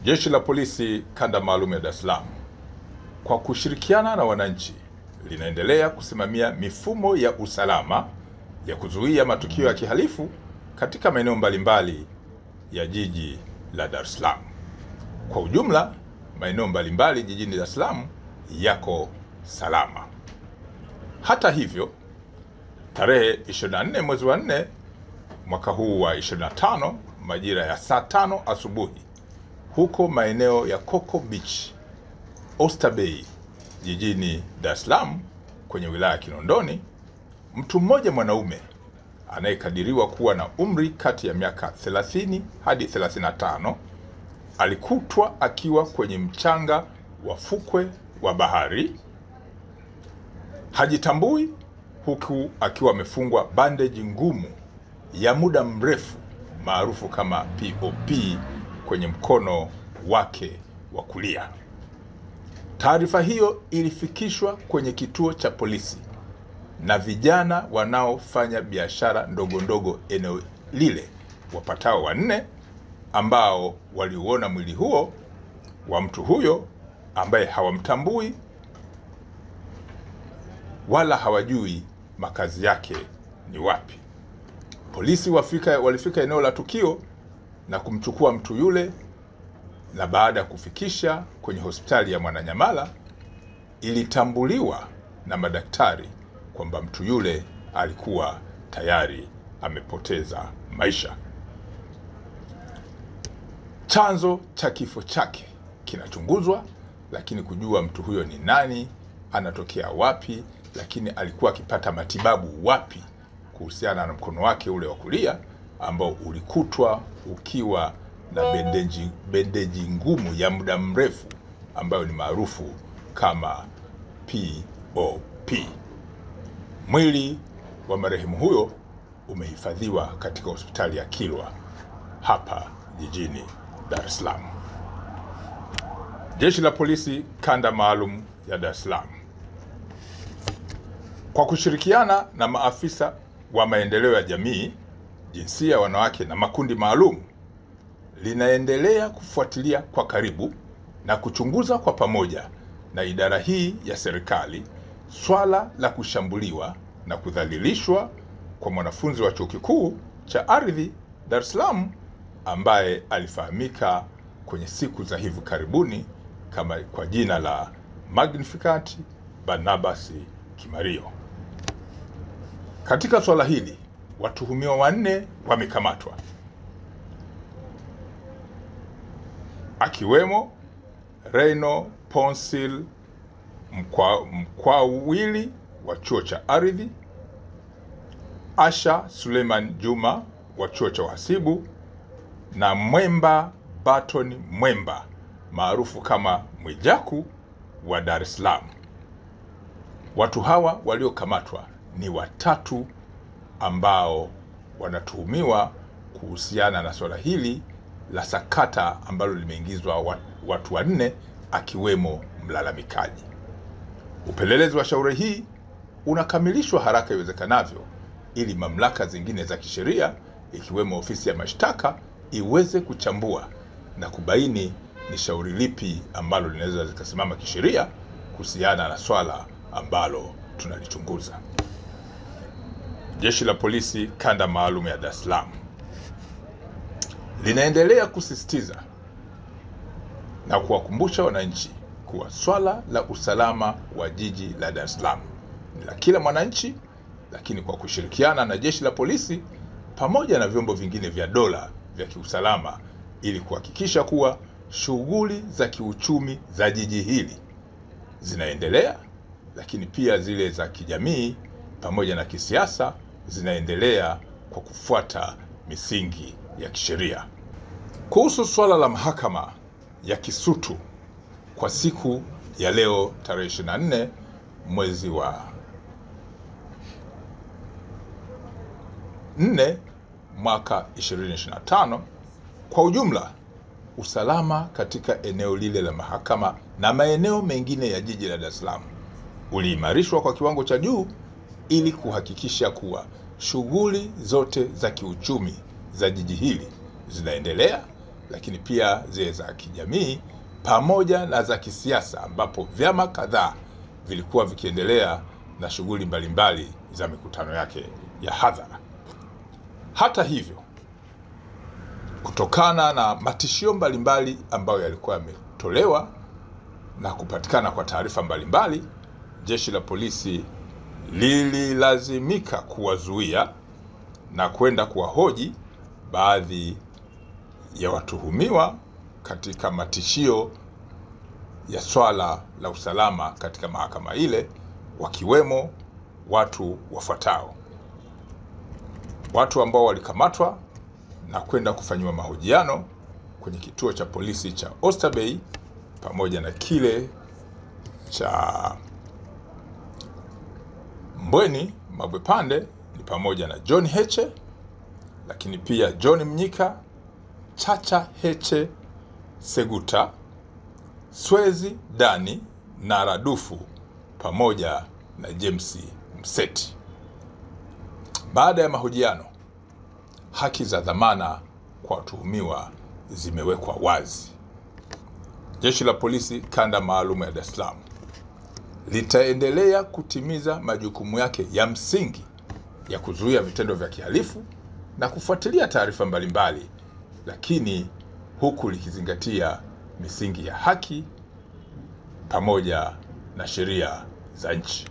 Jeshi la Polisi Kanda Maalum ya Dar es Salaam kwa kushirikiana na wananchi linaendelea kusimamia mifumo ya usalama ya kuzuia matukio ya kihalifu katika maeneo mbalimbali ya jiji la Dar es Salaam. Kwa ujumla, maeneo mbalimbali jijini Dar es Salaam yako salama. Hata hivyo, tarehe 24 mwezi wa 4 mwaka huu wa 25 majira ya saa 5 asubuhi huko maeneo ya Coco Beach, Oyster Bay jijini Dar es Salaam kwenye wilaya ya Kinondoni, mtu mmoja mwanaume anayekadiriwa kuwa na umri kati ya miaka 30 hadi 35 alikutwa akiwa kwenye mchanga wa fukwe wa bahari, hajitambui, huku akiwa amefungwa bandeji ngumu ya muda mrefu maarufu kama POP kwenye mkono wake wa kulia. Taarifa hiyo ilifikishwa kwenye kituo cha polisi na vijana wanaofanya biashara ndogo ndogo eneo lile, wapatao 4, ambao waliuona mwili huo wa mtu huyo ambaye hawamtambui wala hawajui makazi yake ni wapi. Polisi walifika eneo la tukio na kumchukua mtu yule, na baada ya kufikisha kwenye hospitali ya Mwananyamala ilitambuliwa na madaktari kwamba mtu yule alikuwa tayari amepoteza maisha. Chanzo cha kifo chake kinachunguzwa, lakini kujua mtu huyo ni nani, anatokea wapi, lakini alikuwa akipata matibabu wapi kuhusiana na mkono wake ule wa kulia ambao ulikutwa ukiwa na bendeji ngumu ya muda mrefu ambayo ni maarufu kama POP. Mwili wa marehemu huyo umehifadhiwa katika hospitali ya Kilwa hapa jijini Dar es Salaam. Jeshi la Polisi Kanda Maalum ya Dar es Salaam kwa kushirikiana na maafisa wa maendeleo ya jamii, jinsia, wanawake na makundi maalum linaendelea kufuatilia kwa karibu na kuchunguza kwa pamoja na idara hii ya serikali swala la kushambuliwa na kudhalilishwa kwa mwanafunzi wa Chuo Kikuu cha Ardhi Dar es Salaam ambaye alifahamika kwenye siku za hivi karibuni kama kwa jina la Magnificat Barnabas Kimario. Katika swala hili, watuhumiwa 4 wamekamatwa, akiwemo Reno Ponsil Mkwawili wa Chuo cha Ardhi, Asha Suleiman Juma wa Chuo cha Uhasibu na Mwemba Baton Mwemba maarufu kama Mwijaku wa Dar es Salaam. Watu hawa waliokamatwa ni 3 ambao wanatuhumiwa kuhusiana na swala hili la sakata ambalo limeingizwa watu 4 akiwemo mlalamikaji. Upelelezi wa shauri hii unakamilishwa haraka iwezekanavyo ili mamlaka zingine za kisheria ikiwemo ofisi ya mashtaka iweze kuchambua na kubaini ni shauri lipi ambalo linaweza zikasimama kisheria kuhusiana na swala ambalo tunalichunguza. Jeshi la Polisi Kanda Maalum ya Dar es Salaam linaendelea kusisitiza na kuwakumbusha wananchi kuwa swala la usalama wa jiji la Dar es Salaam ni la kila mwananchi, lakini kwa kushirikiana na jeshi la polisi pamoja na vyombo vingine vya dola vya kiusalama ili kuhakikisha kuwa shughuli za kiuchumi za jiji hili zinaendelea, lakini pia zile za kijamii pamoja na kisiasa zinaendelea kwa kufuata misingi ya kisheria. Kuhusu swala la mahakama ya Kisutu kwa siku ya leo tarehe 24 mwezi wa 4 mwaka 2025, kwa ujumla usalama katika eneo lile la mahakama na maeneo mengine ya jiji la Dar es Salaam uliimarishwa kwa kiwango cha juu ili kuhakikisha kuwa shughuli zote za kiuchumi za jiji hili zinaendelea lakini pia zile za kijamii pamoja na za kisiasa, ambapo vyama kadhaa vilikuwa vikiendelea na shughuli mbalimbali za mikutano yake ya hadhara. Hata hivyo, kutokana na matishio mbalimbali ambayo yalikuwa yametolewa na kupatikana kwa taarifa mbalimbali, jeshi la polisi lililazimika kuwazuia na kwenda kuwahoji baadhi ya watuhumiwa katika matishio ya swala la usalama katika mahakama ile, wakiwemo watu wafuatao. Watu ambao walikamatwa na kwenda kufanyiwa mahojiano kwenye kituo cha polisi cha Oysterbay pamoja na kile cha Mbweni Mabwepande ni pamoja na John Heche, lakini pia John Mnyika, Chacha Heche Seguta, Swezi Dani na Radufu pamoja na James Mseti. Baada ya mahojiano, haki za dhamana kwa watuhumiwa zimewekwa wazi. Jeshi la Polisi Kanda Maalum ya Dar es Salaam litaendelea kutimiza majukumu yake ya msingi ya kuzuia vitendo vya kihalifu na kufuatilia taarifa mbalimbali, lakini huku likizingatia misingi ya haki pamoja na sheria za nchi.